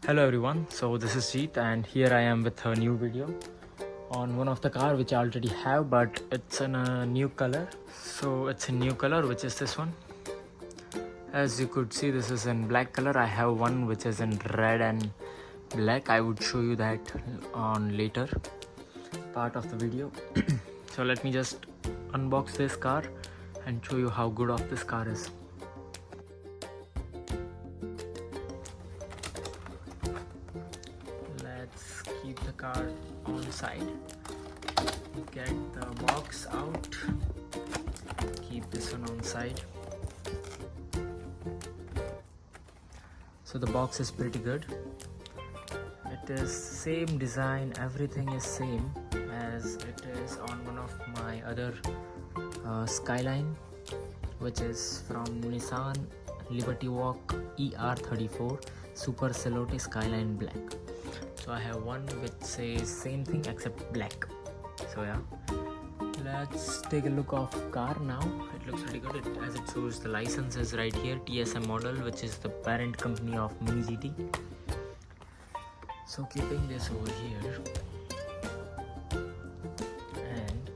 Hello everyone, so this is Jeet and here I am with a new video on one of the car which I already have, but it's in a new color. So it's a new color, which is this one. As you could see, this is in black color. I have one which is in red and black. I would show you that on later part of the video. So let me just unbox this car and show you how good of this car is. Let's keep the car on side. Get the box out. Keep this one on side. So the box is pretty good. It is same design, everything is same as it is on one of my other Skyline, which is from Nissan Liberty Walk ER34 Super Celote Skyline Black. So I have one which says same thing except black. So yeah, let's take a look of car now. It looks pretty good. As it shows, the license is right here, TSM model, which is the parent company of Mini GT. So keeping this over here and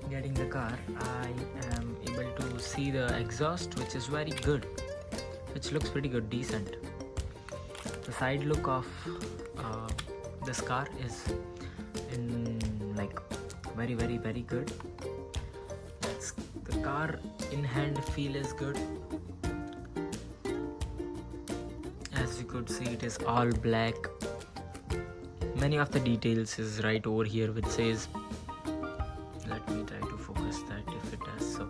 getting the car, I am able to see the exhaust, which is very good, which looks pretty good, decent. The side look of this car is in like very good. The car in hand feel is good. As you could see, it is all black. Many of the details is right over here, which says, let me try to focus that if it does so.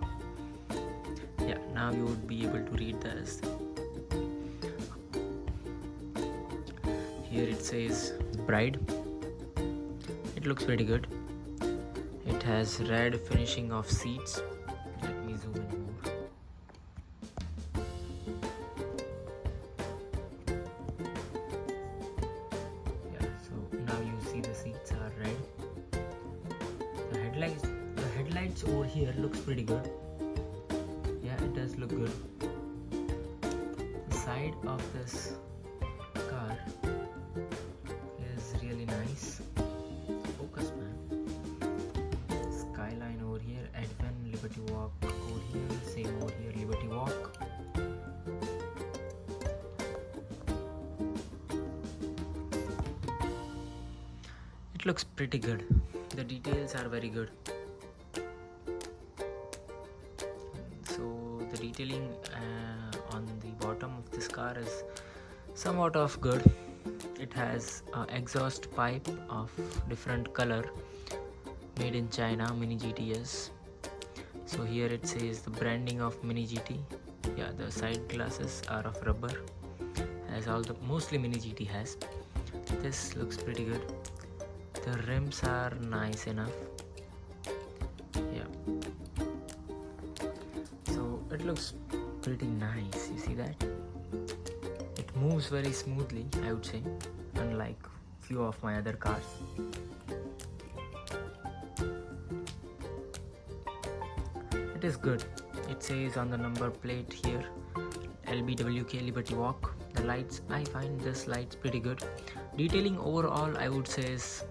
Yeah, now you would be able to read this. Here it says Bride. It looks pretty good. It has red finishing of seats. Let me zoom in more. Yeah, so now you see the seats are red. The headlights over here looks pretty good. Yeah, it does look good. The side of this car is really nice. Focus, man. Skyline over here, Advent, Liberty Walk over here, same over here, Liberty Walk. It looks pretty good. The details are very good. So the detailing on the bottom of this car is somewhat of good. It has exhaust pipe of different color, made in China, Mini GTS. So here it says the branding of Mini GT. Yeah, the side glasses are of rubber, as all the mostly Mini GT has. This looks pretty good. The rims are nice enough. Yeah. So it looks pretty nice. You see that? It moves very smoothly, I would say, unlike few of my other cars. It is good. It says on the number plate here, LBWK Liberty Walk. The lights, I find this lights pretty good. Detailing overall, I would say is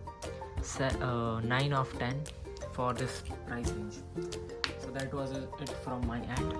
9 of 10 for this price range. So that was it from my end.